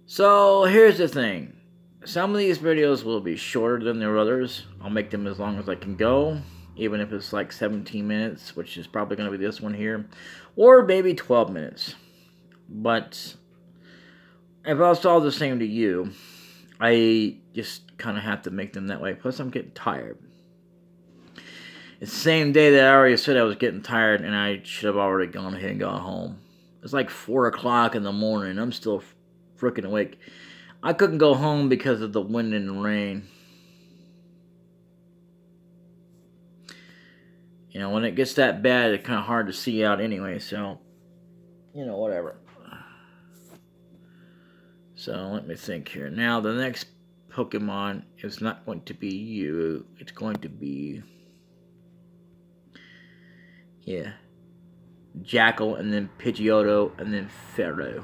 So here's the thing. Some of these videos will be shorter than the others. I'll make them as long as I can go, even if it's like 17 minutes, which is probably going to be this one here, or maybe 12 minutes. But if it's all the same to you, I just kind of have to make them that way. Plus, I'm getting tired. It's the same day that I already said I was getting tired, and I should have already gone ahead and gone home. It's like 4 o'clock in the morning. I'm still freaking awake. I couldn't go home because of the wind and the rain. You know, when it gets that bad, it's kind of hard to see out anyway, so, you know, whatever. So, let me think here. Now, the next Pokemon is not going to be you. It's going to be... yeah. Jackal, and then Pidgeotto, and then Pharaoh.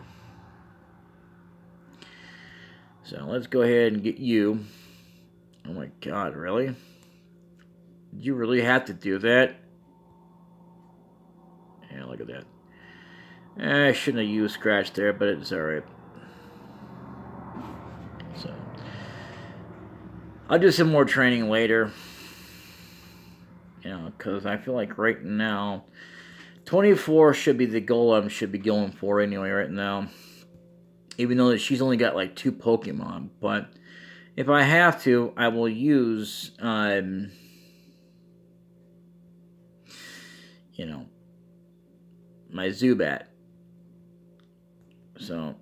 So, let's go ahead and get you. Oh my god, really? Did you really have to do that? Yeah, look at that. I shouldn't have used Scratch there, but it's alright. So, I'll do some more training later. You know, because I feel like right now, 24 should be the goal I should be going for anyway right now. Even though that she's only got like 2 Pokemon. But if I have to, I will use, you know, my Zubat. So,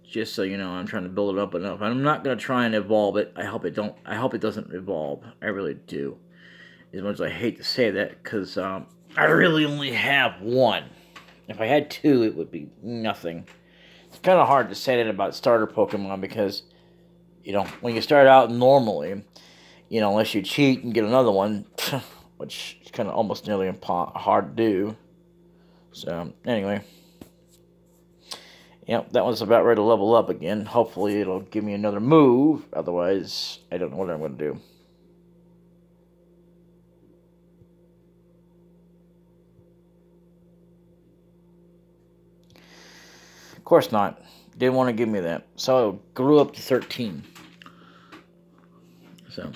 just so you know, I'm trying to build it up enough. I'm not gonna try and evolve it. I hope it doesn't evolve. I really do. As much as I hate to say that, because I really only have 1. If I had 2, it would be nothing. It's kind of hard to say that about starter Pokemon because, you know, when you start out normally, you know, unless you cheat and get another one, which is kind of almost nearly hard to do. So, anyway. Yep, that one's about ready to level up again. Hopefully it'll give me another move. Otherwise, I don't know what I'm going to do. Of course not. Didn't want to give me that. So I grew up to 13. So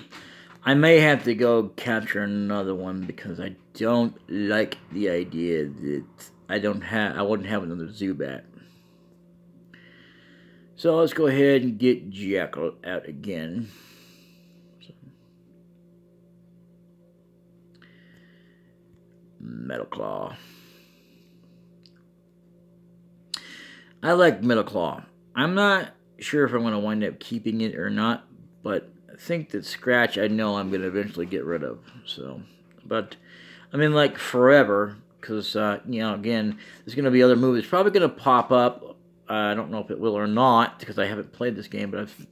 I may have to go capture another one because I don't like the idea that I wouldn't have another Zubat. So let's go ahead and get Jackal out again. So, Metal Claw. I like Metal Claw. I'm not sure if I'm going to wind up keeping it or not, but I think that Scratch I know I'm going to eventually get rid of. So, but I mean, like forever, because you know, again, there's going to be other movies. It's probably going to pop up. I don't know if it will or not because I haven't played this game, but I've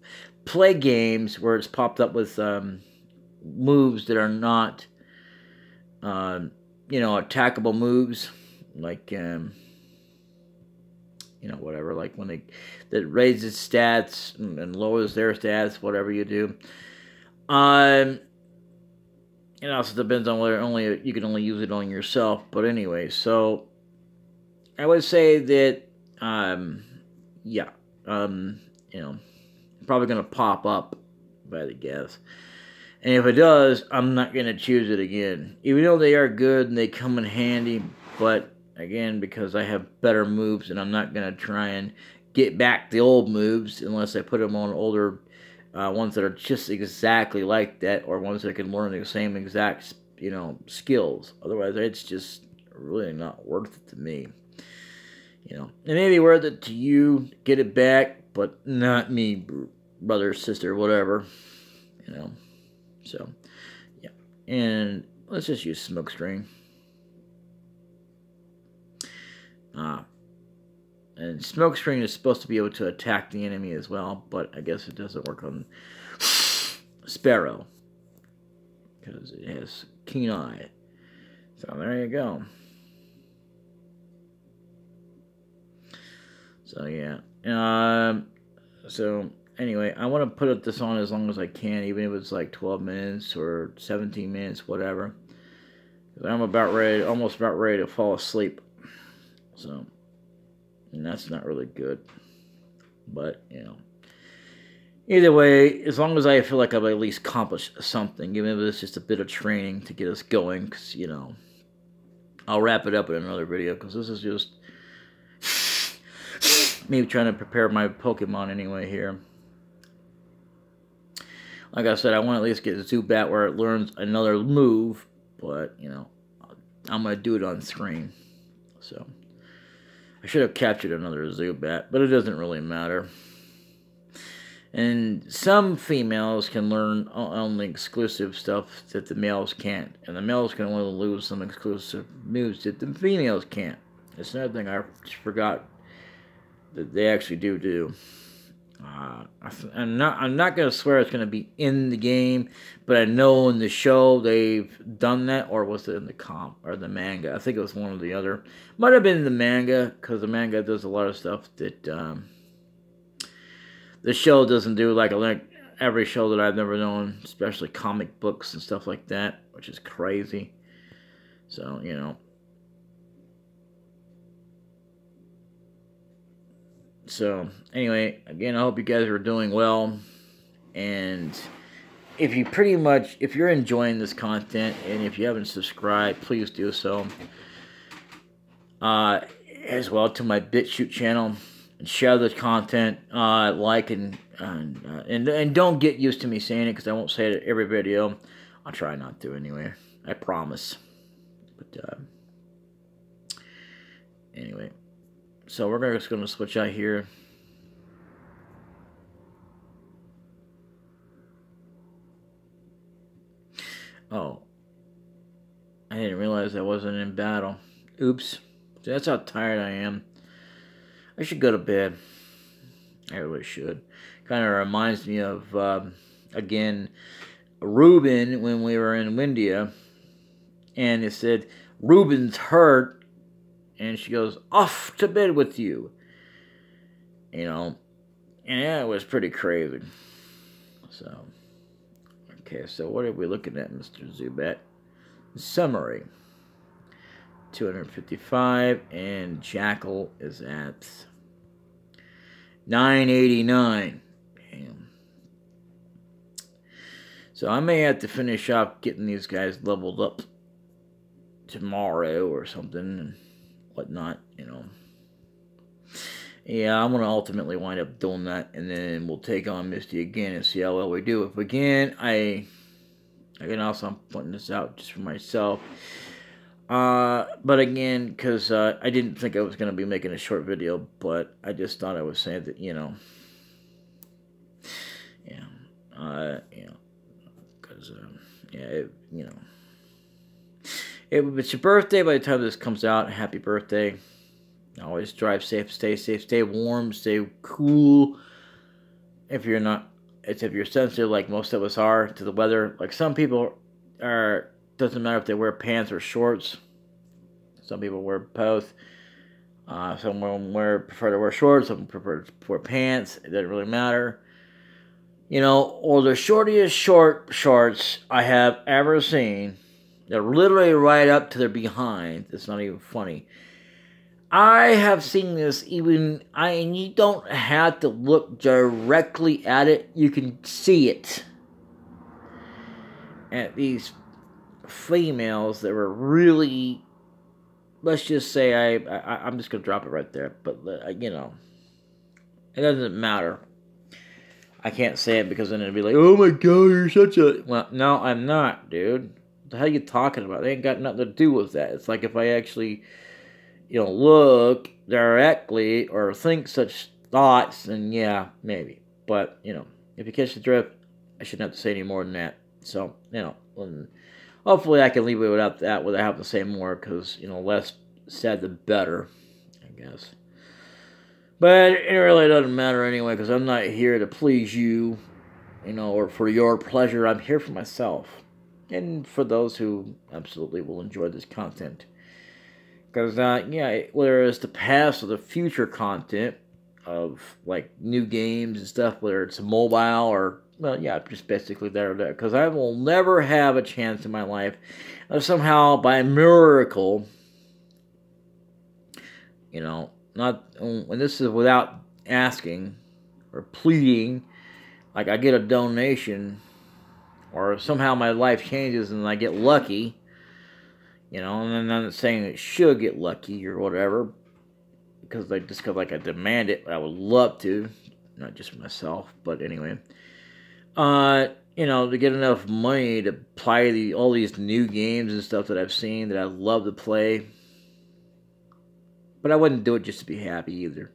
played games where it's popped up with moves that are not, you know, attackable moves, like. You know, whatever, like when that raises stats and lowers their stats, whatever you do. It also depends on whether you can only use it on yourself. But anyway, so I would say that, yeah, you know, probably gonna pop up by the guess. And if it does, I'm not gonna choose it again, even though they are good and they come in handy, but. Again, because I have better moves, and I'm not going to try and get back the old moves unless I put them on older ones that are just exactly like that, or ones that can learn the same exact, you know, skills. Otherwise, it's just really not worth it to me. You know, it may be worth it to you, get it back, but not me, brother, sister, whatever. You know, so, yeah. And let's just use Smokestring. And Smokestring is supposed to be able to attack the enemy as well, but I guess it doesn't work on Sparrow because it has Keen Eye. So there you go. So yeah. So anyway, I want to put this on as long as I can, even if it's like 12 minutes or 17 minutes, whatever. I'm almost about ready to fall asleep. So, and that's not really good. But, you know, either way, as long as I feel like I've at least accomplished something, even if it's just a bit of training to get us going, because, you know, I'll wrap it up in another video, because this is just me trying to prepare my Pokemon anyway here. Like I said, I want to at least get Zubat where it learns another move, but, you know, I'm going to do it on screen. So, I should have captured another Zubat, but it doesn't really matter. And some females can learn only exclusive stuff that the males can't. And the males can only lose some exclusive moves that the females can't. That's another thing I forgot that they actually do. I'm not going to swear it's going to be in the game, but I know in the show they've done that, or was it in the comp or the manga? I think it was one or the other. Might have been the manga, because the manga does a lot of stuff that the show doesn't do, like every show that I've never known, especially comic books and stuff like that, which is crazy. So, you know. So, anyway, again, I hope you guys are doing well. And if you're enjoying this content, and if you haven't subscribed, please do so. As well to my BitChute channel. And share the content, like, and don't get used to me saying it, because I won't say it at every video. I'll try not to anyway. I promise. But, anyway. So we're just going to switch out here. Oh. I didn't realize I wasn't in battle. Oops. That's how tired I am. I should go to bed. I really should. Kind of reminds me of, again, Ruben when we were in India. And it said, Ruben's hurt. And she goes, off to bed with you. You know. And yeah, it was pretty crazy. So. Okay, so what are we looking at, Mr. Zubat? Summary. 255. And Jackal is at 989. Damn. So I may have to finish up getting these guys leveled up tomorrow or something. Whatnot, you know. Yeah, I'm going to ultimately wind up doing that, and then we'll take on Misty again and see how well we do. If again, I'm putting this out just for myself. But again, because I didn't think I was going to be making a short video, but I just thought I was saying that, you know. Yeah. Because, you know. If it's your birthday by the time this comes out, happy birthday. Always drive safe, stay warm, stay cool. If you're sensitive like most of us are to the weather. Like some people are, doesn't matter if they wear pants or shorts. Some people wear both. Some prefer to wear shorts, some prefer to wear pants. It doesn't really matter. You know, or the shortest short shorts I have ever seen. They're literally right up to their behind. It's not even funny. I have seen this and you don't have to look directly at it. You can see it. At these females that were really, let's just say, I'm just going to drop it right there. But, you know, it doesn't matter. I can't say it because then it'd be like, oh my god, you're such a... Well, no, I'm not, dude. What the hell are you talking about? They ain't got nothing to do with that. It's like if I actually, you know, look directly or think such thoughts, then yeah, maybe. But, you know, if you catch the drift, I shouldn't have to say any more than that. So, you know, hopefully I can leave it without that, without having to say more, because, you know, less said the better, I guess. But it really doesn't matter anyway, because I'm not here to please you, you know, or for your pleasure. I'm here for myself. And for those who absolutely will enjoy this content. Because, yeah, whether it's the past or the future content of, like, new games and stuff, whether it's mobile or, well, yeah, just basically there. Because I will never have a chance in my life of somehow, by miracle, you know, not, and this is without asking or pleading, like I get a donation or somehow my life changes and I get lucky, and I'm not saying it should get lucky or whatever, because like I demand it. I would love to, not just myself, but anyway. To get enough money to play all these new games and stuff that I've seen that I love to play. But I wouldn't do it just to be happy either.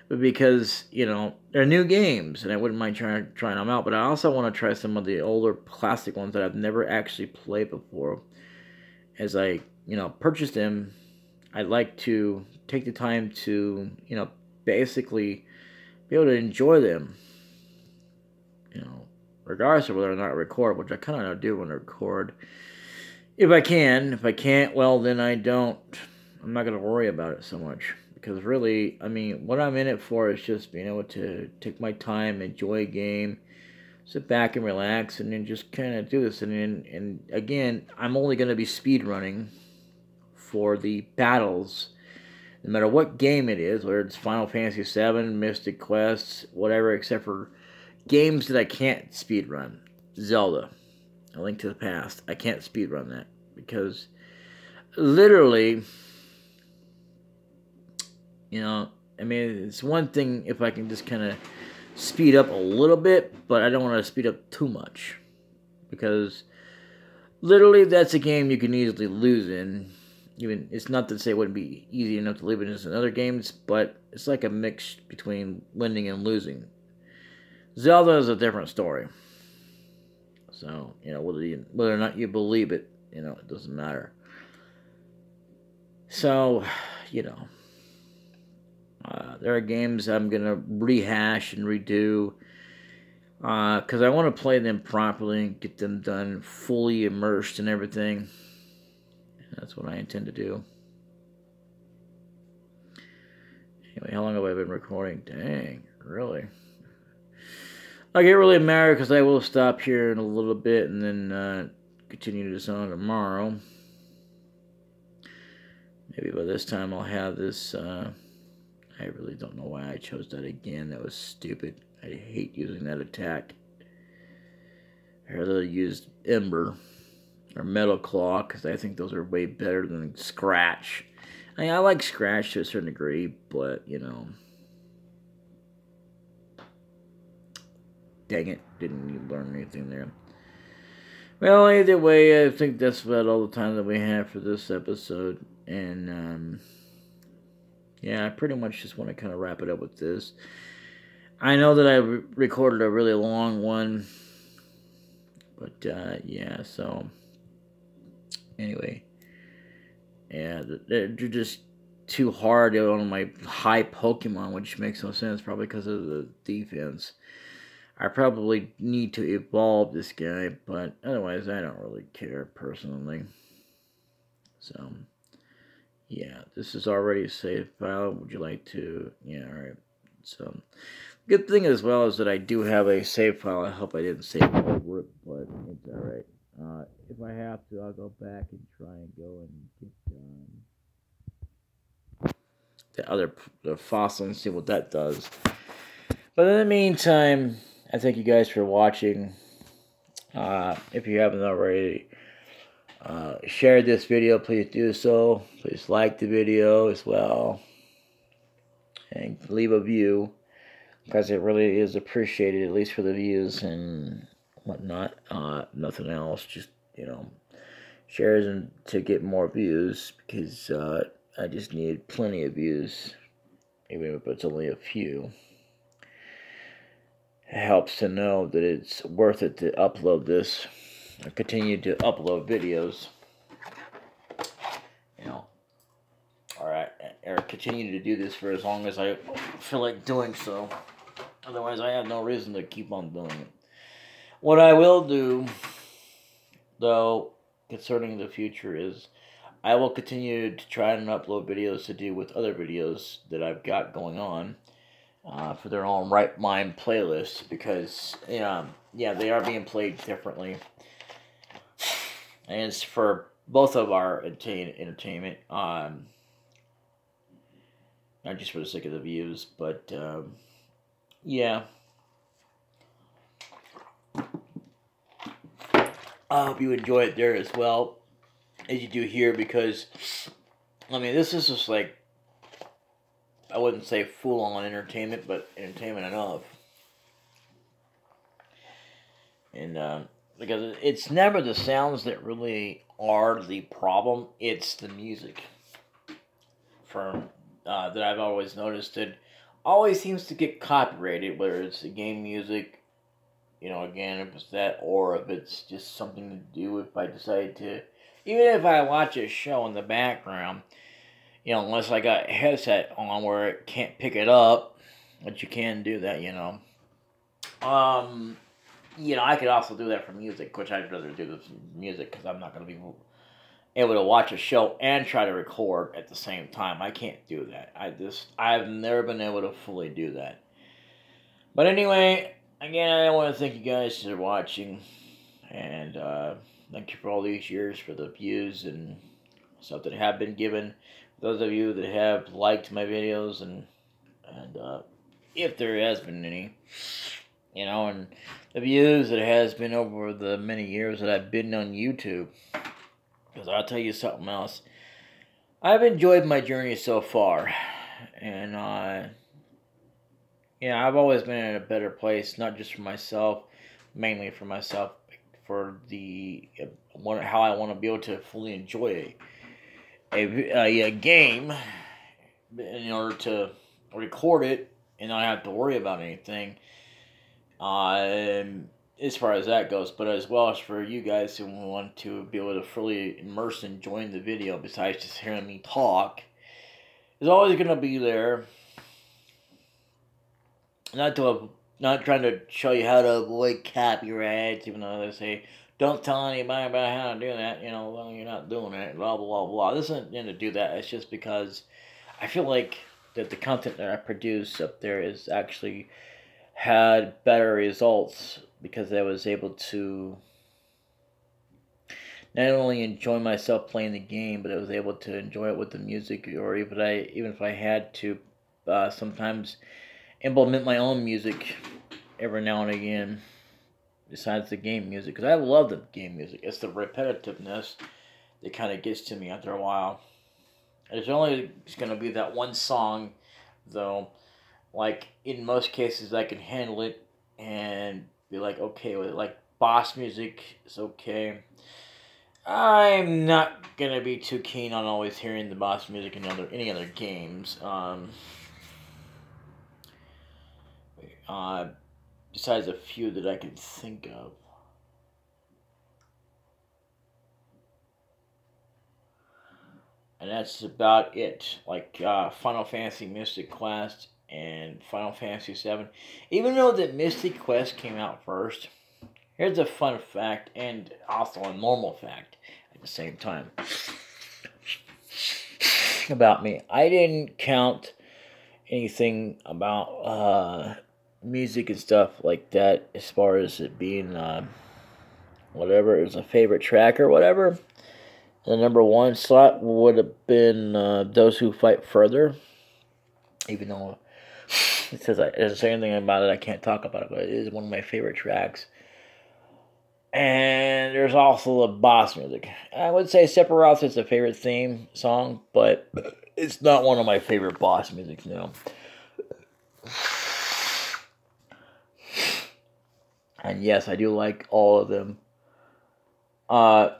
But because, they're new games and I wouldn't mind trying them out. But I also want to try some of the older classic ones that I've never actually played before. As I, purchase them, I'd like to take the time to, basically be able to enjoy them. Regardless of whether or not I record, which I kind of do want to record. If I can. If I can't, well, then I don't. I'm not going to worry about it so much. Because really, what I'm in it for is just being able to take my time, enjoy a game, sit back and relax, and then just kind of do this. And again, I'm only going to be speed running for the battles, no matter what game it is, whether it's Final Fantasy VII, Mystic Quest, whatever, except for games that I can't speedrun. Zelda, A Link to the Past. I can't speedrun that because literally, it's one thing if I can just kind of speed up a little bit, but I don't want to speed up too much because literally that's a game you can easily lose in. Even it's not to say it wouldn't be easy enough to live in as in other games, but it's like a mix between winning and losing. Zelda is a different story. So, whether or not you believe it, it doesn't matter. So, there are games I'm going to rehash and redo because I want to play them properly and get them done fully immersed and everything. That's what I intend to do. Anyway, how long have I been recording? Dang, really? I get really mad because I will stop here in a little bit and then continue this on tomorrow. Maybe by this time I'll have this. I really don't know why I chose that again. That was stupid. I hate using that attack. I rather use Ember or Metal Claw because I think those are way better than Scratch. I like Scratch to a certain degree, but dang it, didn't learn anything there. Well, either way, I think that's about all the time that we have for this episode. And, yeah, I pretty much just want to kind of wrap it up with this. I know that I recorded a really long one. But, yeah, so, anyway. Yeah, they're just too hard on my high Pokemon, which makes no sense, probably because of the defense. I probably need to evolve this guy, but otherwise I don't really care personally. So, yeah, this is already a save file. Would you like to? Yeah, alright. So, good thing as well is that I do have a save file. I hope I didn't save it over it, but it's alright. If I have to, I'll go back and try and go and get the fossil and see what that does. But in the meantime, I thank you guys for watching. If you haven't already shared this video, please do so. Please like the video as well. And leave a view, because it really is appreciated, at least for the views and whatnot. Nothing else, just, shares and to get more views, because I just need plenty of views, even if it's only a few. It helps to know that it's worth it to upload this, or continue to upload videos, or continue to do this for as long as I feel like doing so. Otherwise, I have no reason to keep on doing it. What I will do, though, concerning the future is I will continue to try and upload videos to do with other videos that I've got going on for their own right mind playlists, because yeah, they are being played differently, and it's for both of our entertainment. not just for the sake of the views, but yeah. I hope you enjoy it there as well as you do here, because I mean, this is just like, I wouldn't say full on entertainment, but entertainment enough. And because it's never the sounds that really are the problem, it's the music. From that I've always noticed, it always seems to get copyrighted, whether it's the game music, again, if it's that, or if it's just something to do if I decide to, even if I watch a show in the background, unless I got a headset on where it can't pick it up, but you can do that, Um, I could also do that for music, which I'd rather do this music because I'm not going to be able to watch a show and try to record at the same time. I can't do that. I've never been able to fully do that. But anyway, again, I want to thank you guys for watching, and thank you for all these years for the views and stuff that have been given. Those of you that have liked my videos, and if there has been any, and the views that it has been over the many years that I've been on YouTube. Because I'll tell you something else. I've enjoyed my journey so far. And, I've always been in a better place, not just for myself, mainly for myself, for how I want to be able to fully enjoy a game in order to record it and not have to worry about anything. As far as that goes, but as well as for you guys who want to be able to fully immerse and join the video, besides just hearing me talk, is always going to be there. Not trying to show you how to avoid copyrights, even though they say don't tell anybody about how to do that. Well, you're not doing it. Blah blah blah. This isn't to do that. It's just because I feel like that the content that I produce up there is actually had better results, because I was able to not only enjoy myself playing the game, but I was able to enjoy it with the music, or even if I had to sometimes implement my own music every now and again, besides the game music, because I love the game music. It's the repetitiveness that kind of gets to me after a while. It's only going to be that one song, though. Like, in most cases, I can handle it and be like, okay with it. Like, boss music is okay. I'm not going to be too keen on always hearing the boss music in any other games. Besides a few that I can think of. And that's about it. Like, Final Fantasy Mystic Quest and Final Fantasy VII. Even though that Mystic Quest came out first, here's a fun fact, and also a normal fact at the same time about me. I didn't count anything about music and stuff like that as far as it being whatever is a favorite track or whatever. The number one slot would have been Those Who Fight Further, even though it doesn't say anything about it, I can't talk about it, but it is one of my favorite tracks. And there's also the boss music. I would say Sephiroth is a favorite theme song, but it's not one of my favorite boss music, no. And yes, I do like all of them. Well,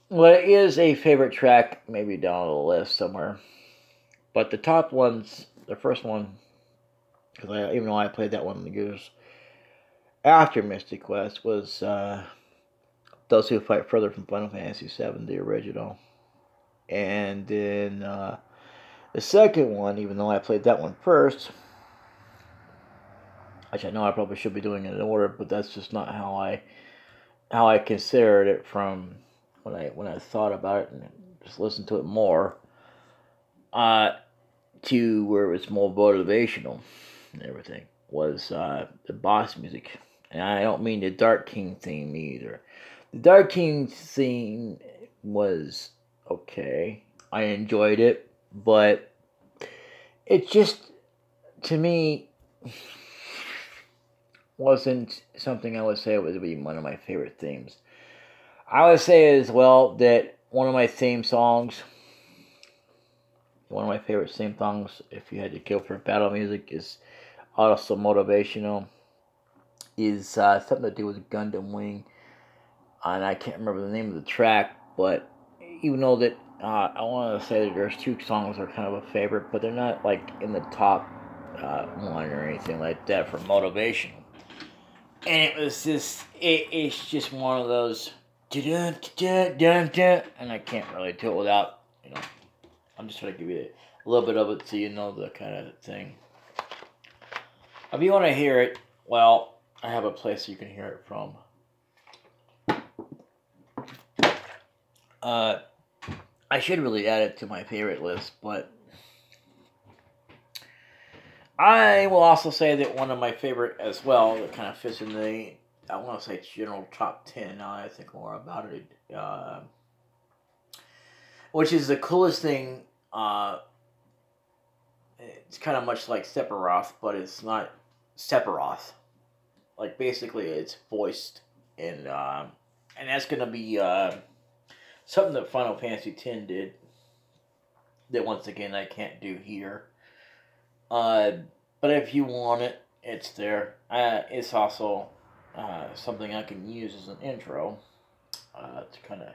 it is a favorite track, maybe down the list somewhere. But the top ones, the first one, because even though I played that one in the years after Mystic Quest, was Those Who Fight Further from Final Fantasy VII, the original. And then the second one, even though I played that one first, which I know I probably should be doing it in order, but that's just not how I considered it from when I thought about it and just listened to it more, to where it was more motivational and everything, was the boss music. And I don't mean the Dark King theme either. The Dark King theme was okay. I enjoyed it, but it just, to me, wasn't something I would say would be one of my favorite themes. I would say as well that one of my theme songs, one of my favorite theme songs, if you had to kill for battle music, is also motivational. Is something to do with Gundam Wing, and I can't remember the name of the track, but even though that I want to say that there's two songs that are kind of a favorite, but they're not like in the top one or anything like that for motivation. And it was just, it's just one of those, and I can't really do it without, I'm just trying to give you a little bit of it so you know the kind of thing. If you want to hear it, well, I have a place you can hear it from. I should really add it to my favorite list, but I will also say that one of my favorite as well that kind of fits in the, I want to say general top 10 now I think more about it, which is the coolest thing. It's kind of much like Sephiroth, but it's not Sephiroth. Like basically it's voiced, and that's going to be something that Final Fantasy X did that once again I can't do here. But if you want it, it's there. It's also something I can use as an intro to kind of,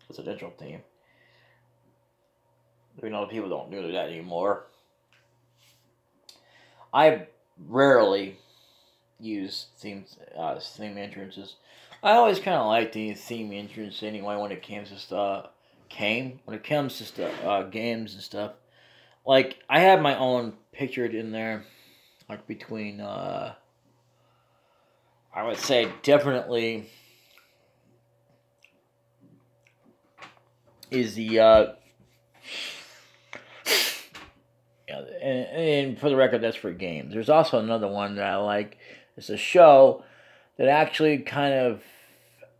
it's an intro theme. We know people don't do that anymore. I rarely use theme entrances. I always kind of like the theme entrance anyway when it comes to stuff. When it comes to stuff, games and stuff. Like I have my own pictured in there, like between I would say definitely is the and for the record, that's for games. There's also another one that I like. It's a show that actually kind of,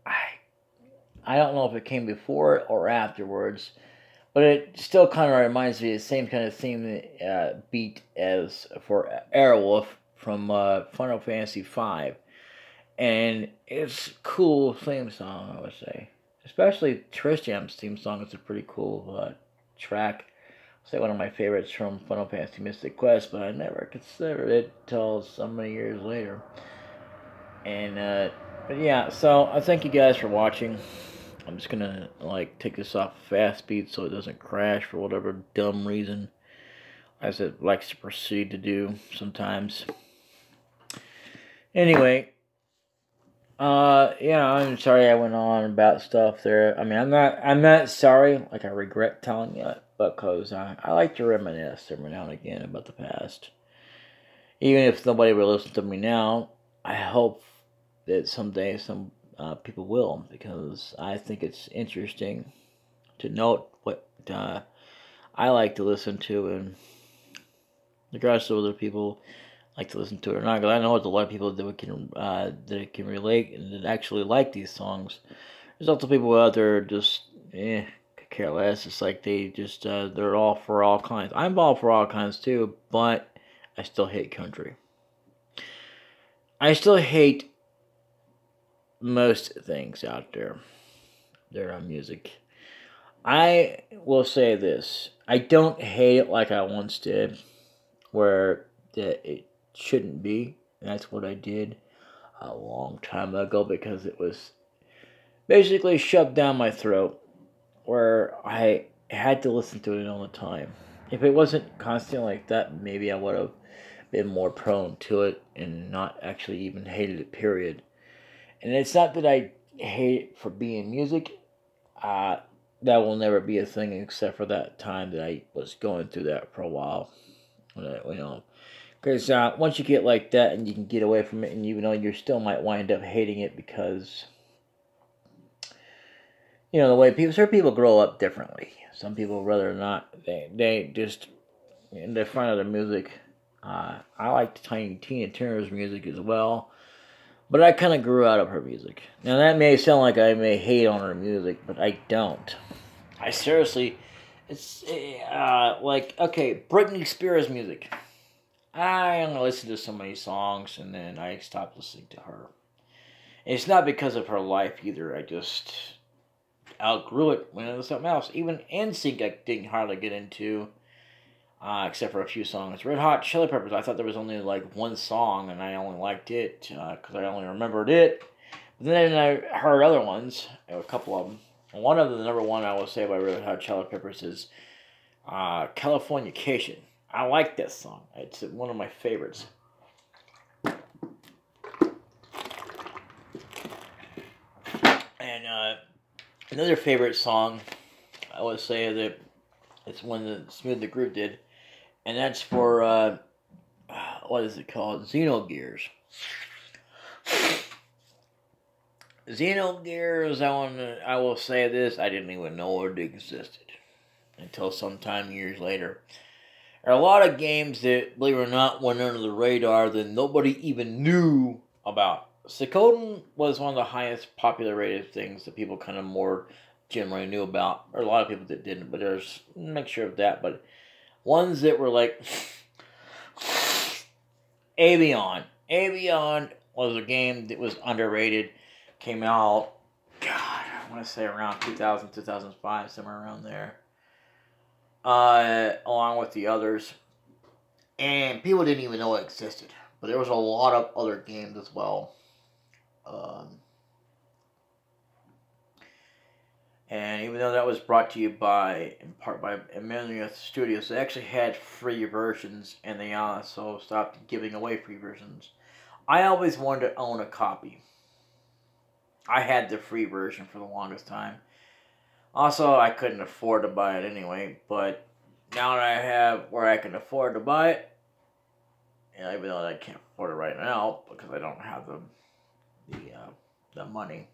I don't know if it came before or afterwards, but it still kind of reminds me of the same kind of theme beat as for Airwolf from Final Fantasy V. And it's a cool theme song, I would say. Especially Tristram's theme song is a pretty cool track. Say one of my favorites from Final Fantasy Mystic Quest, but I never considered it until so many years later. And but yeah, so I thank you guys for watching. I'm just gonna take this off fast speed so it doesn't crash for whatever dumb reason, as it likes to proceed to do sometimes. Anyway, yeah, I'm sorry I went on about stuff there. I mean, I'm not sorry, like I regret telling you, because I like to reminisce every now and again about the past. Even if nobody will listen to me now, I hope that someday some people will, because I think it's interesting to note what I like to listen to, and regardless of other people like to listen to it or not, because I know there's a lot of people that can relate and that actually like these songs. There's also people out there just could care less. It's like they just they're all for all kinds. I'm all for all kinds too, but I still hate country. I still hate most things out there. There on music. I will say this: I don't hate it like I once did, where it shouldn't be. And that's what I did a long time ago, because it was basically shoved down my throat, where I had to listen to it all the time. If it wasn't constantly like that, maybe I would have been more prone to it and not actually even hated it, period. And it's not that I hate it for being music. That will never be a thing, except for that time that I was going through that for a while. Because once you get like that and you can get away from it, and even though you still might wind up hating it, because the way certain people grow up differently. Some people rather not. They just they find other music. I like Tina Turner's music as well, but I kind of grew out of her music. Now that may sound like I may hate on her music, but I don't. I seriously, it's like, okay, Britney Spears music. I only listen to so many songs, and then I stopped listening to her. And it's not because of her life either. I just outgrew it, went into something else. Even NSYNC I didn't hardly get into, except for a few songs. Red Hot Chili Peppers, I thought there was only like one song, and I only liked it because I only remembered it. But then I heard other ones, a couple of them. One of the number one I will say by Red Hot Chili Peppers is Californication. I like that song. It's one of my favorites. And another favorite song, I would say that it's one that Smooth the Groove did, and that's for what is it called? Xenogears. Xenogears. I will say this: I didn't even know it existed until sometime years later. There are a lot of games that, believe it or not, went under the radar that nobody even knew about. Suikoden was one of the highest popular rated things that people kind of more generally knew about. Or a lot of people that didn't, but there's a mixture of that. But ones that were like Avion. Avion was a game that was underrated. Came out, God, I want to say around 2000, 2005, somewhere around there. Along with the others. And people didn't even know it existed. But there was a lot of other games as well. And even though that was brought to you in part by Amelia Studios, they actually had free versions, and they also stopped giving away free versions. I always wanted to own a copy. I had the free version for the longest time. Also, I couldn't afford to buy it anyway, but now that I have where I can afford to buy it, even though I can't afford it right now because I don't have the money.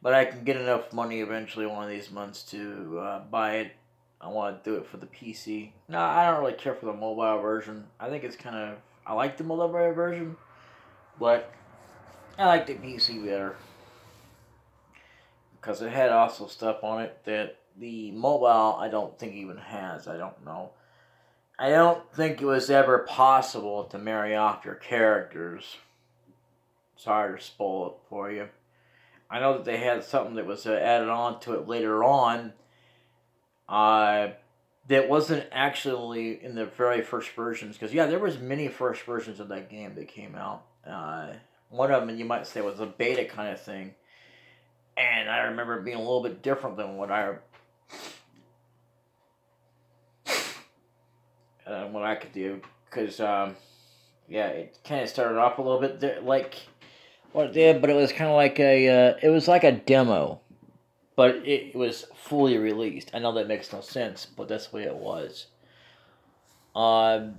But I can get enough money eventually one of these months to buy it. I want to do it for the PC. No, I don't really care for the mobile version. I think it's kind of... I like the mobile version, but I like the PC better. Because it had also stuff on it that the mobile I don't think even has. I don't know. I don't think it was ever possible to marry off your characters. Sorry to spoil it for you. I know that they had something that was added on to it later on that wasn't actually in the very first versions. Because, yeah, there was many first versions of that game that came out. One of them, you might say, was a beta kind of thing. And I remember it being a little bit different than what I could do. Because, yeah, it kind of started off a little bit there, like what it did, but it was kind of like it was like a demo, but it was fully released. I know that makes no sense, but that's the way it was. But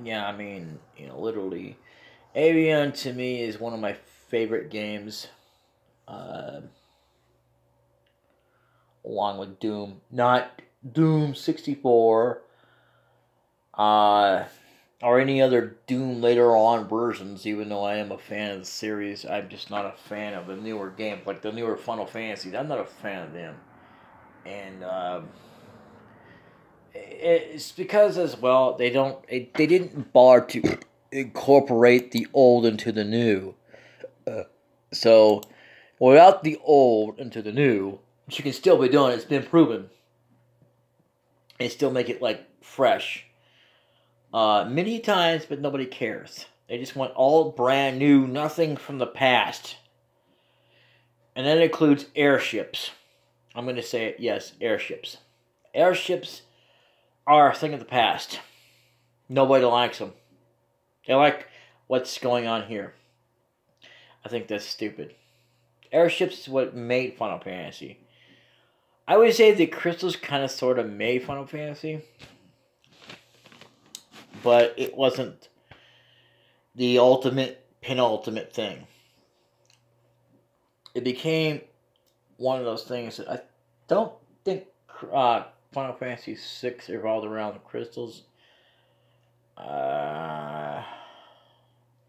yeah, I mean, literally, Avian to me is one of my favorite games, along with Doom. Not Doom 64, or any other Doom later on versions, even though I am a fan of the series. I'm just not a fan of the newer games, like the newer Final Fantasies. I'm not a fan of them. And it's because as well, they didn't bother to incorporate the old into the new. So, without the old into the new, which you can still be doing, it's been proven, and still make it like fresh. Many times, but nobody cares. They just want all brand new, nothing from the past. And that includes airships. I'm going to say it, yes, airships. Airships are a thing of the past. Nobody likes them. They like what's going on here. I think that's stupid. Airships is what made Final Fantasy. I would say the crystals kind of sort of made Final Fantasy, but it wasn't the ultimate, penultimate thing. It became one of those things that I don't think Final Fantasy VI revolved around the crystals. I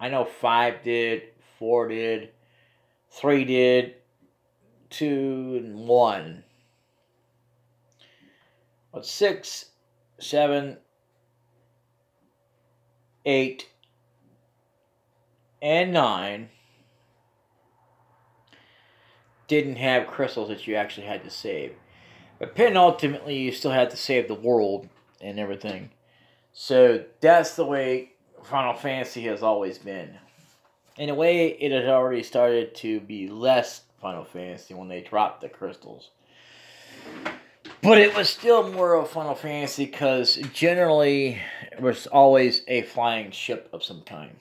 know 5 did, 4 did, 3 did, 2, and 1. But 6, 7, 8, and 9 didn't have crystals that you actually had to save. But penultimately, you still had to save the world and everything. So that's the way Final Fantasy has always been. In a way, it had already started to be less Final Fantasy when they dropped the crystals. But it was still more of Final Fantasy because generally it was always a flying ship of some kind.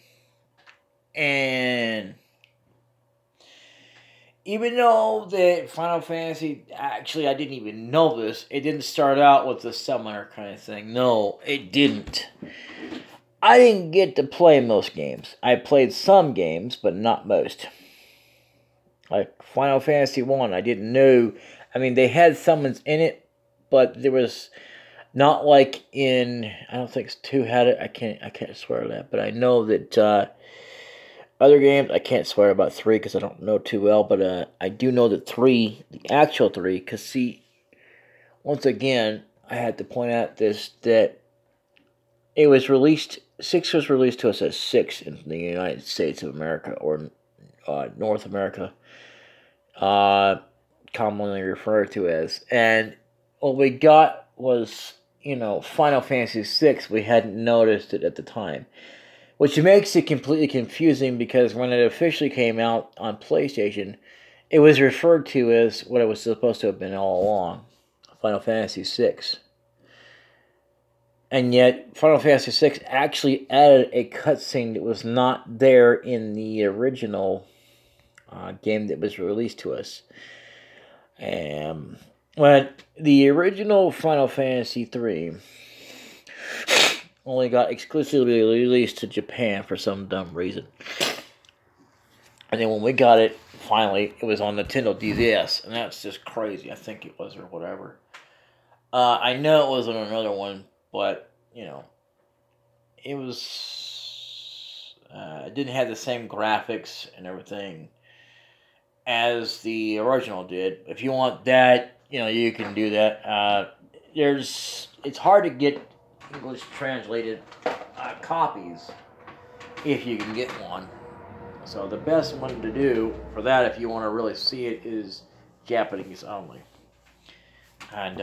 And even though that Final Fantasy, actually I didn't even know this, it didn't start out with the summoner kind of thing. No, it didn't. I didn't get to play most games. I played some games, but not most. Like Final Fantasy 1, I didn't know. I mean, they had summons in it, but there was not like in, I don't think 2 had it. I can't swear that, but I know that other games, I can't swear about 3 because I don't know too well, but I do know that 3, the actual 3, because see, once again, I had to point out this, that it was released, 6 was released to us as 6 in the United States of America, or North America, commonly referred to as, and what we got was, Final Fantasy 6. We hadn't noticed it at the time. Which makes it completely confusing because when it officially came out on PlayStation, it was referred to as what it was supposed to have been all along, Final Fantasy VI. And yet, Final Fantasy VI actually added a cutscene that was not there in the original game that was released to us. When the original Final Fantasy III only got exclusively released to Japan for some dumb reason. And then when we got it, finally, it was on Nintendo DS, and that's just crazy. I think it was, or whatever. I know it wasn't another one, but, it was, it didn't have the same graphics and everything as the original did. If you want that, you can do that. It's hard to get English translated copies if you can get one. So the best one to do for that, if you want to really see it, is Japanese only. And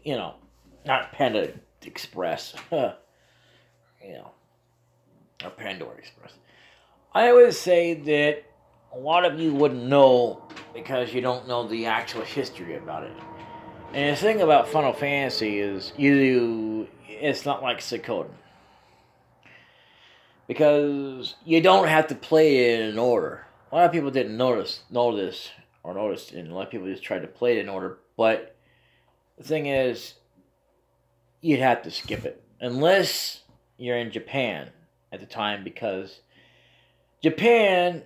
not Panda Express, or Pandora Express. I always say that a lot of you wouldn't know because you don't know the actual history about it. And the thing about Final Fantasy is it's not like Suikoden. Because you don't have to play it in order. A lot of people didn't know this, and a lot of people just tried to play it in order. But the thing is, you'd have to skip it. Unless you're in Japan at the time, because Japan,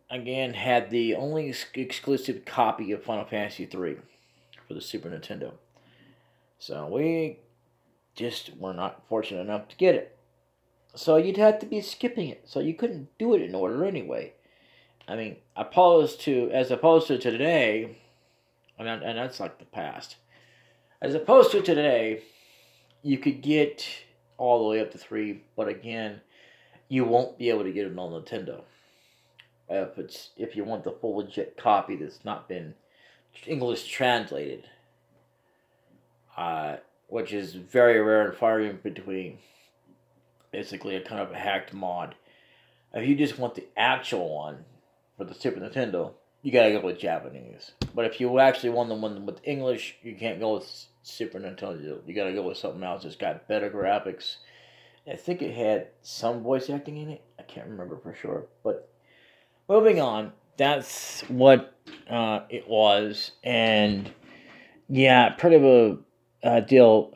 again, had the only exclusive copy of Final Fantasy III for the Super Nintendo. So we just were not fortunate enough to get it. So you'd have to be skipping it. So you couldn't do it in order anyway. I mean, as opposed to today, and that's like the past. As opposed to today, you could get all the way up to 3, but again, you won't be able to get it on Nintendo. If you want the full legit copy that's not been English translated, which is very rare and far in between. Basically, a kind of a hacked mod. If you just want the actual one for the Super Nintendo, you gotta go with Japanese. But if you actually want the one with English, you can't go with Super Nintendo. You gotta go with something else that's got better graphics. I think it had some voice acting in it. I can't remember for sure. But moving on, that's what it was. And yeah, pretty of a deal.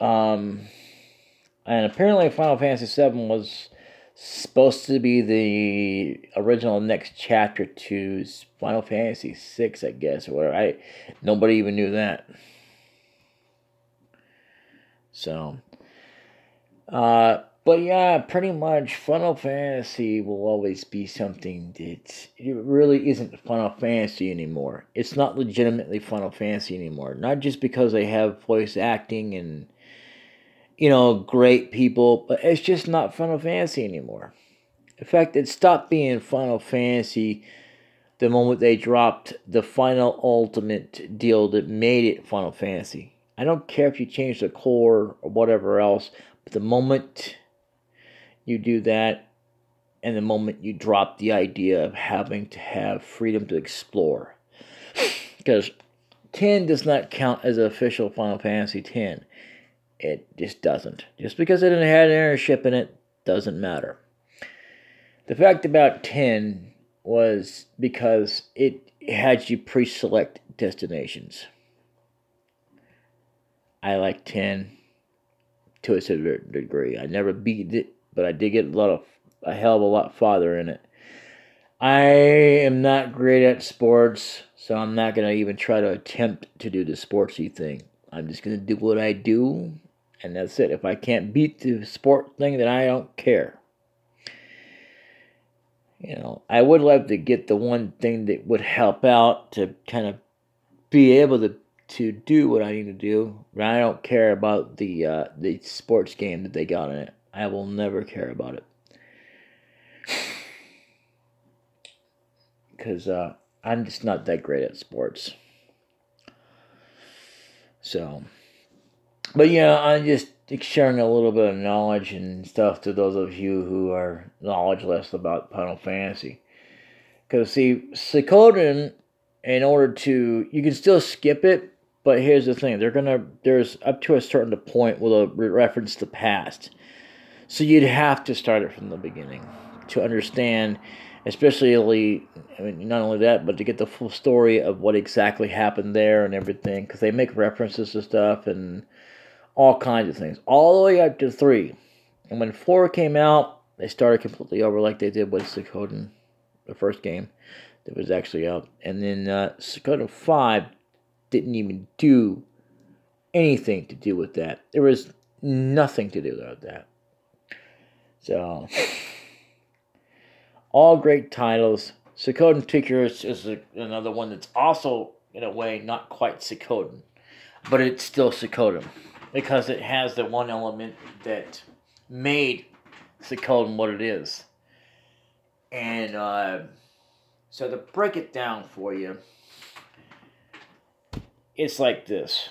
And apparently Final Fantasy VII was supposed to be the original next chapter to Final Fantasy VI, I guess, or whatever. Nobody even knew that. So, But yeah, pretty much Final Fantasy will always be something that it really isn't Final Fantasy anymore. It's not legitimately Final Fantasy anymore. Not just because they have voice acting and great people, but it's just not Final Fantasy anymore. In fact, it stopped being Final Fantasy the moment they dropped the final ultimate deal that made it Final Fantasy. I don't care if you change the core or whatever else, but the moment you do that, and the moment you drop the idea of having to have freedom to explore. Because 10 does not count as an official Final Fantasy 10. It just doesn't. Just because it didn't have ownership in it doesn't matter. The fact about 10 was because it had you pre-select destinations. I like 10 to a certain degree. I never beat it, but I did get a hell of a lot farther in it. I am not great at sports, so I'm not going to even try to attempt to do the sportsy thing. I'm just going to do what I do, and that's it. If I can't beat the sport thing, then I don't care. I would love to get the one thing that would help out to kind of be able to do what I need to do, but I don't care about the sports game that they got in it. I will never care about it. Because I'm just not that great at sports. So, but yeah, I'm just sharing a little bit of knowledge and stuff to those of you who are knowledgeless about Final Fantasy. Because see, Suikoden, in order to, you can still skip it, but here's the thing: there's up to a certain point will reference the past, so you'd have to start it from the beginning to understand. Especially, I mean, not only that, but to get the full story of what exactly happened there and everything, because they make references to stuff and all kinds of things, all the way up to 3. And when 4 came out, they started completely over like they did with Suikoden, the first game that was actually out. And then Suikoden 5 didn't even do anything to do with that. There was nothing to do with that. So... all great titles. Suikoden Tickers is another one that's also, in a way, not quite Suikoden. But it's still Suikoden. Because it has the one element that made Suikoden what it is. And so to break it down for you, it's like this.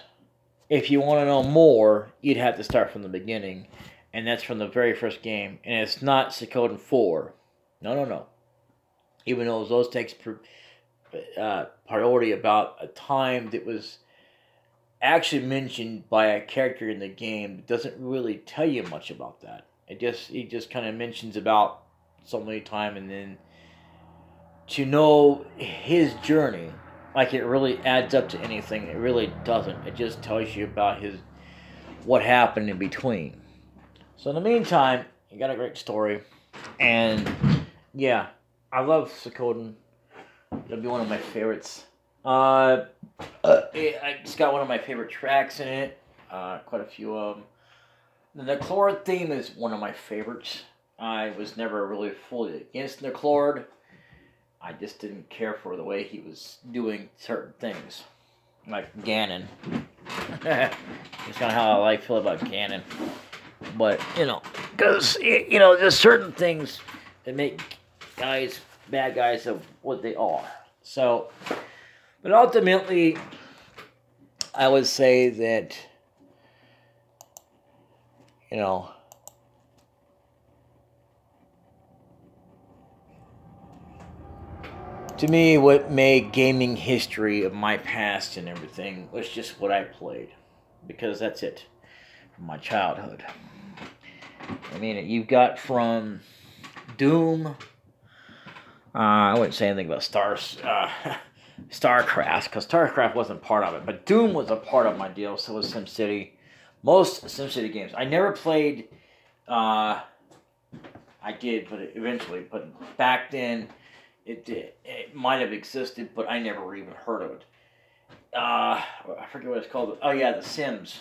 If you want to know more, you'd have to start from the beginning. And that's from the very first game. And it's not Suikoden 4. No. Even though those takes priority about a time that was actually mentioned by a character in the game, that doesn't really tell you much about that. He just kind of mentions about so many time, and then to know his journey, like it really adds up to anything, it really doesn't. It just tells you about what happened in between. So in the meantime, you got a great story, and yeah, I love Suikoden. It'll be one of my favorites. I just got one of my favorite tracks in it. Quite a few of them. The Neclord theme is one of my favorites. I was never really fully against Neclord. I just didn't care for the way he was doing certain things. Like Ganon. That's kind of how I feel about Ganon. But, because, there's certain things that make bad guys of what they are. So, but ultimately, I would say that, to me, what made gaming history of my past and everything was just what I played. Because that's it. From my childhood. I mean, you've got from Doom. I wouldn't say anything about StarCraft, because StarCraft wasn't part of it. But Doom was a part of my deal, so was SimCity. Most SimCity games. I never played, I did, but eventually. But back then, it might have existed, but I never even heard of it. I forget what it's called. Oh yeah, The Sims.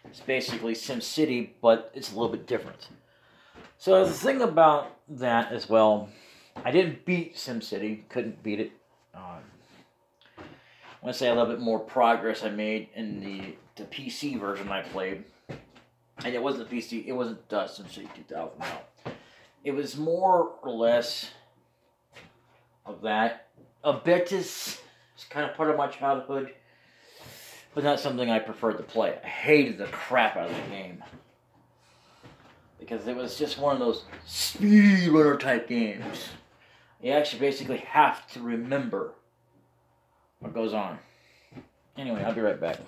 It's basically SimCity, but it's a little bit different. So the thing about that as well, I didn't beat SimCity, couldn't beat it. I want to say a little bit more progress I made in the PC version I played. And it wasn't the PC, it wasn't SimCity 2000, no. It was more or less of that. A bit is kind of part of my childhood, but not something I preferred to play. I hated the crap out of the game. Because it was just one of those speedrunner type games. You actually basically have to remember what goes on. Anyway, I'll be right back.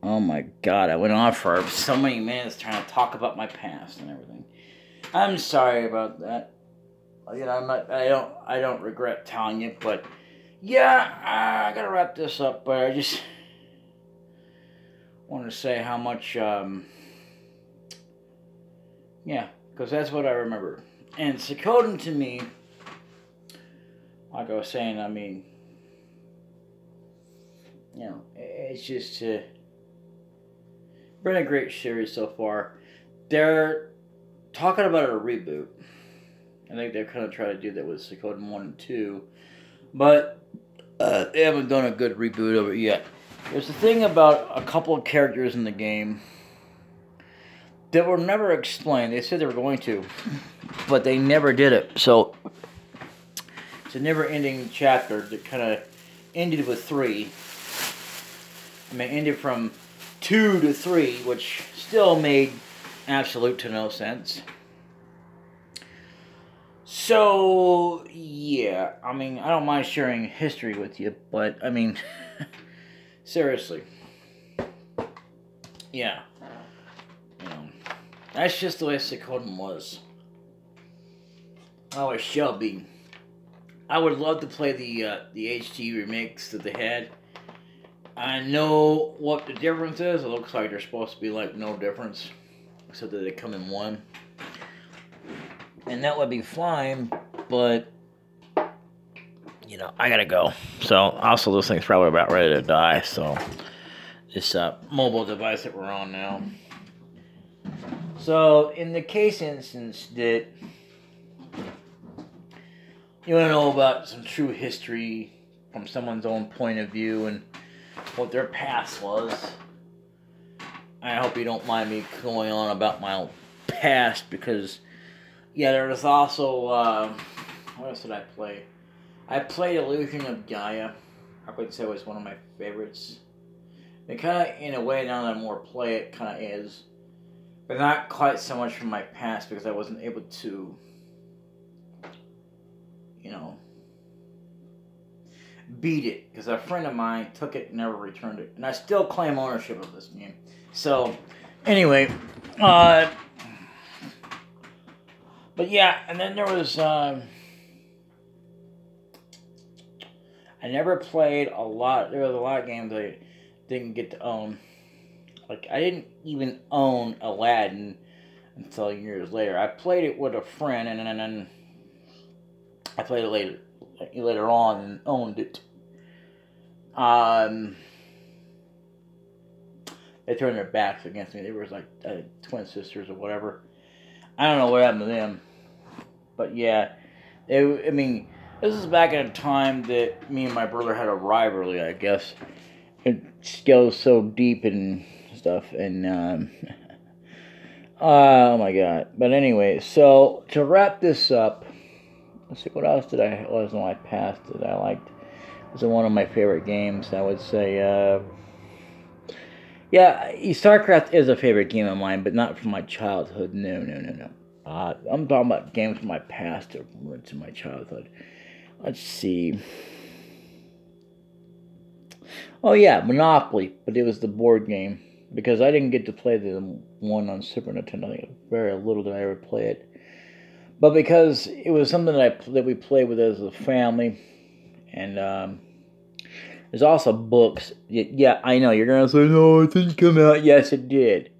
Oh my god, I went on for so many minutes trying to talk about my past and everything. I'm sorry about that. You know, I don't regret telling you, but yeah, I gotta wrap this up, but I just wanted to say how much, yeah, because that's what I remember. And Suikoden to me, like I was saying, I mean, you know, it's just been a great series so far. They're talking about a reboot. I think they're kind of trying to do that with Suikoden 1 and 2. But they haven't done a good reboot of it yet. There's a thing about a couple of characters in the game that were never explained. They said they were going to, but they never did it. So it's a never-ending chapter that kind of ended with 3. I mean, ended from 2 to 3, which still made absolute to no sense. So, yeah, I mean, I don't mind sharing history with you, but, I mean, seriously. Yeah. You know, that's just the way Suikoden was. Oh, it shall be. I would love to play the HD remix that they had. I know what the difference is. It looks like they're supposed to be like no difference, except that they come in one. And that would be fine, but, you know, I gotta go. So, also, this thing's probably about ready to die, so, this mobile device that we're on now. So, in the case instance that you want to know about some true history from someone's own point of view and what their past was, I hope you don't mind me going on about my own past, because, yeah, there was also, what else did I play? I played Illusion of Gaia. I would say it was one of my favorites. It kind of, in a way, now that I more play it, kind of is. But not quite so much from my past, because I wasn't able to, you know, beat it. Because a friend of mine took it and never returned it. And I still claim ownership of this game. So, anyway, but yeah, and then there was, I never played a lot. There was a lot of games I didn't get to own. Like, I didn't even own Aladdin until years later. I played it with a friend, and then I played it later on and owned it. They turned their backs against me. They were like twin sisters or whatever. I don't know what happened to them. But yeah, I mean, this is back at a time that me and my brother had a rivalry, I guess. It goes so deep and stuff, and oh my god. But anyway, so to wrap this up, let's see, what else was in my past that I liked? It was one of my favorite games, I would say. Yeah, StarCraft is a favorite game of mine, but not from my childhood. No. I'm talking about games from my past or to my childhood. Let's see. Oh yeah, Monopoly, but it was the board game, because I didn't get to play the one on Super Nintendo. I think very little did I ever play it, but because it was something that we played with as a family, and there's also books. Yeah, I know you're gonna say no, it didn't come out. Yes, it did.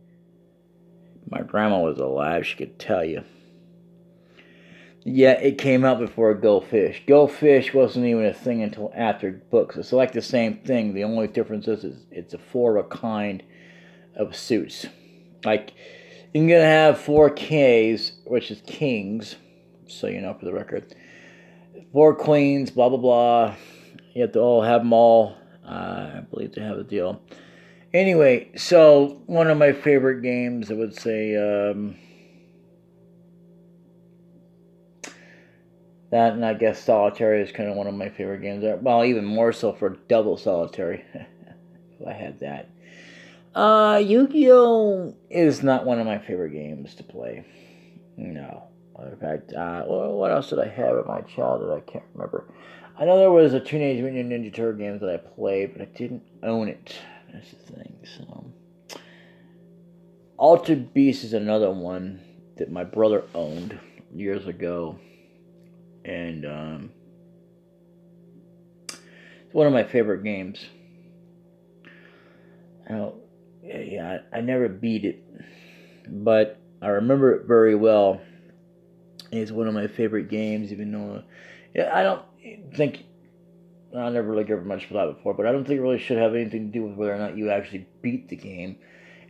My grandma was alive; she could tell you. Yeah, it came out before Go Fish. Go Fish wasn't even a thing until after books. It's like the same thing. The only difference is it's a four of a kind of suits. Like you're gonna have four Ks, which is kings, so you know for the record. Four queens, blah blah blah. You have to all have them all. I believe they have a deal. Anyway, so one of my favorite games, I would say. That and I guess solitary is kind of one of my favorite games. Well, even more so for double solitary. If I had that. Yu-Gi-Oh is not one of my favorite games to play. No. In fact, what else did I have in my childhood? I can't remember. I know there was a Teenage Mutant Ninja Turtle game that I played, but I didn't own it. That's the thing. So, Altered Beast is another one that my brother owned years ago, and it's one of my favorite games. Now, yeah, I never beat it, but I remember it very well. It's one of my favorite games, even though yeah, I don't think I never really given much for that before, but I don't think it really should have anything to do with whether or not you actually beat the game.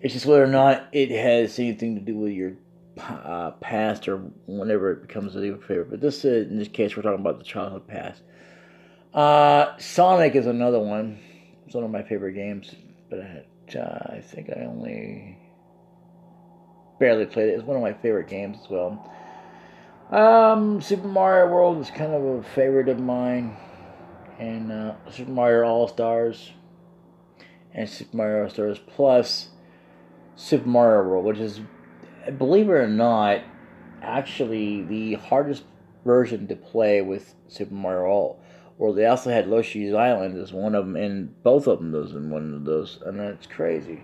It's just whether or not it has anything to do with your past or whenever it becomes a your favorite. But this, in this case, we're talking about the childhood past. Sonic is another one. It's one of my favorite games, but I think I only barely played it. It's one of my favorite games as well. Super Mario World is kind of a favorite of mine, and Super Mario All Stars, and Super Mario All Stars Plus Super Mario World, which is, believe it or not, actually the hardest version to play with Super Mario World. They also had Yoshi's Island as one of them, and both of them was in one of those, and that's crazy.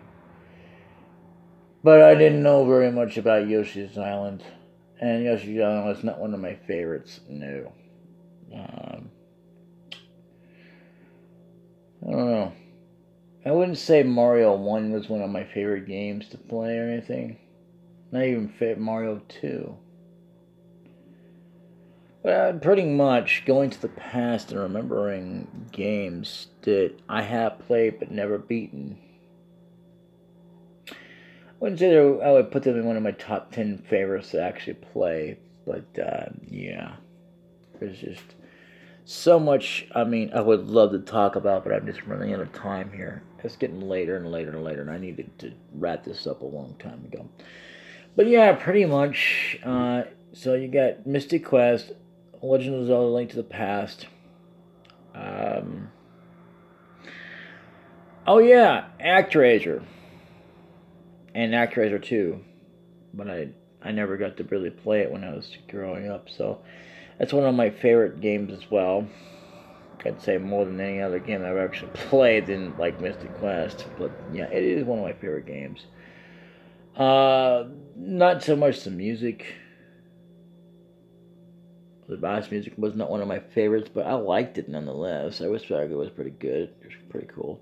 But I didn't know very much about Yoshi's Island, and Yoshi's Island was not one of my favorites. No, I don't know. I wouldn't say Mario 1 was one of my favorite games to play or anything. Not even Mario 2. But pretty much going to the past and remembering games that I have played but never beaten. I wouldn't say I would put them in one of my top 10 favorites to actually play, but yeah. There's just so much, I mean, I would love to talk about, but I'm just running out of time here. It's getting later and later and later, and I needed to wrap this up a long time ago. But yeah, pretty much. So you got Mystic Quest, Legend of Zelda: Link to the Past. Um, oh yeah, ActRaiser and ActRaiser 2, but I never got to really play it when I was growing up. So that's one of my favorite games as well. I'd say more than any other game I've actually played than like Mystic Quest. But yeah, it is one of my favorite games. Not so much the music. The bass music was not one of my favorites, but I liked it nonetheless. I wish it was pretty good. It was pretty cool.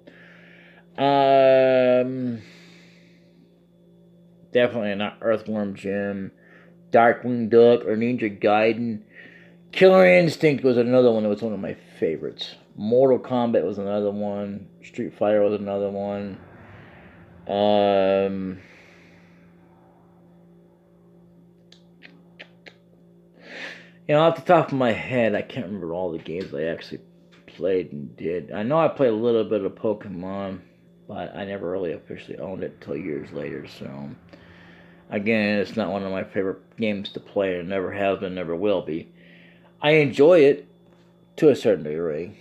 Definitely not Earthworm Jim, Darkwing Duck, or Ninja Gaiden. Killer Instinct was another one that was one of my favorites. Mortal Kombat was another one. Street Fighter was another one. Off the top of my head, I can't remember all the games I actually played and did. I know I played a little bit of Pokemon, but I never really officially owned it until years later. So, again, it's not one of my favorite games to play, and never has been, never will be. I enjoy it to a certain degree.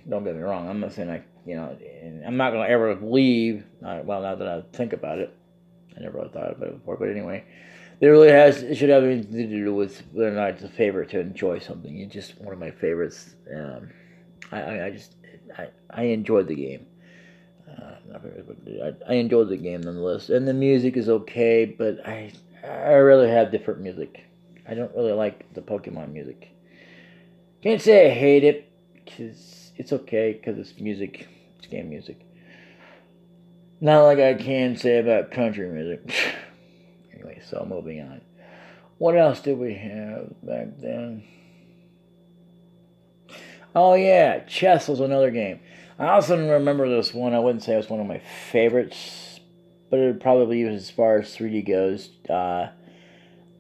Don't get me wrong. I'm not saying I'm not gonna ever leave. Well, now that I think about it, I never really thought about it before. But anyway, it should have anything to do with whether or not it's a favorite to enjoy something. It's just one of my favorites. I enjoyed the game. I enjoyed the game nonetheless, and the music is okay. But I really have different music. I don't really like the Pokemon music. Can't say I hate it, because it's okay, because it's music. It's game music. Not like I can say about country music. Anyway, so moving on. What else did we have back then? Oh yeah, chess was another game. I also remember this one. I wouldn't say it was one of my favorites, but it would probably be as far as 3D goes.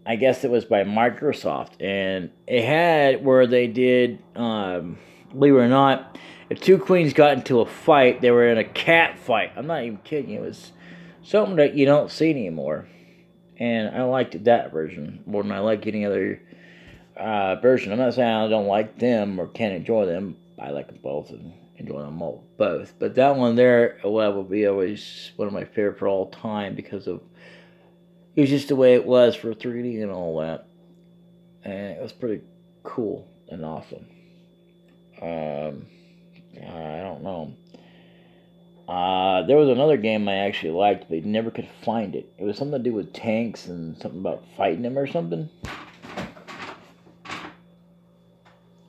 I guess it was by Microsoft, and it had where they did, believe it or not, if two queens got into a fight, they were in a cat fight. I'm not even kidding you. It was something that you don't see anymore, and I liked that version more than I like any other version. I'm not saying I don't like them or can't enjoy them. I like them both and enjoy them both. But that one there, well, will be always one of my favorite for all time because of it was just the way it was for 3D and all that, and it was pretty cool and awesome. Um, I don't know. There was another game I actually liked, but never could find it. It was something to do with tanks and something about fighting them or something.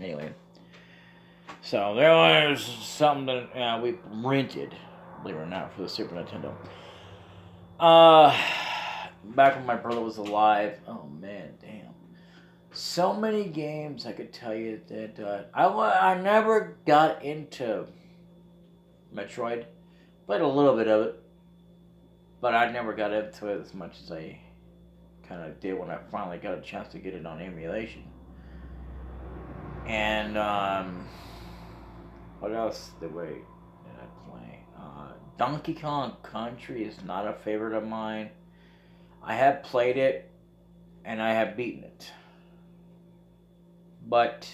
Anyway, so there was something that we rented, believe it or not, for the Super Nintendo. Back when my brother was alive. Oh man, damn. So many games I could tell you that I never got into Metroid. Played a little bit of it, but I never got into it as much as I kind of did when I finally got a chance to get it on emulation. And what else did I play? Donkey Kong Country is not a favorite of mine. I have played it, and I have beaten it. But,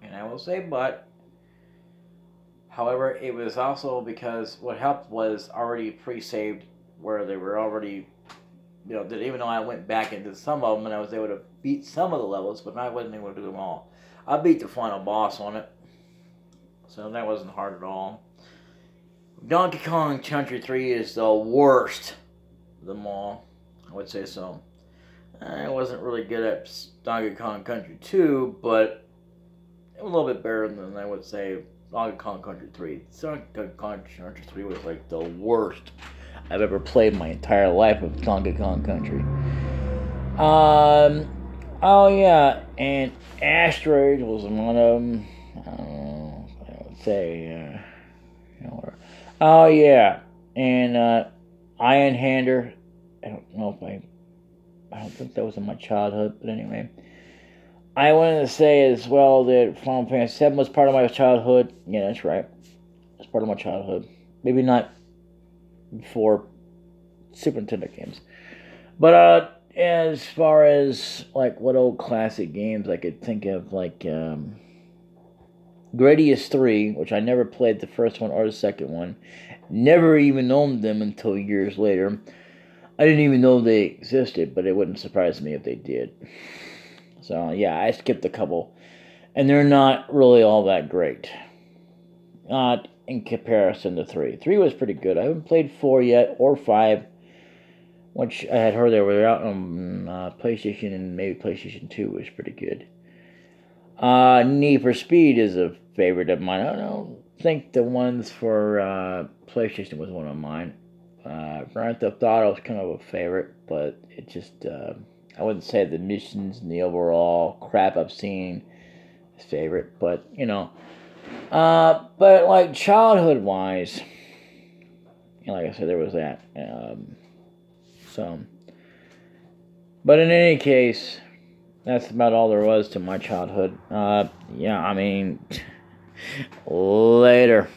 and I will say but, however, it was also because what helped was already pre-saved where they were already, that even though I went back into some of them and I was able to beat some of the levels, but I wasn't able to do them all. I beat the final boss on it, so that wasn't hard at all. Donkey Kong Country 3 is the worst of them all, I would say so. I wasn't really good at Donkey Kong Country 2, but a little bit better than I would say Donkey Kong Country 3. Donkey Kong Country 3 was like the worst I've ever played in my entire life of Donkey Kong Country. Oh yeah, and Asteroid was one of them. I would say, oh yeah, and Iron Hander. I don't know if I don't think that was in my childhood, but anyway. I wanted to say as well that Final Fantasy VII was part of my childhood. Yeah, that's right. It's part of my childhood. Maybe not before Super Nintendo games. But as far as like what old classic games I could think of, like Gradius 3, which I never played the first one or the second one. Never even owned them until years later. I didn't even know they existed, but it wouldn't surprise me if they did. So, yeah, I skipped a couple. And they're not really all that great. Not in comparison to 3. 3 was pretty good. I haven't played 4 yet, or 5. Which I had heard they were out on PlayStation and maybe PlayStation 2 was pretty good. Need for Speed is a favorite of mine. I don't think the ones for PlayStation was one of mine. Grand Theft Auto was kind of a favorite, but it just, I wouldn't say the missions and the overall crap I've seen is favorite, but, but like childhood-wise, like I said, there was that, but in any case, that's about all there was to my childhood. Yeah, I mean, later.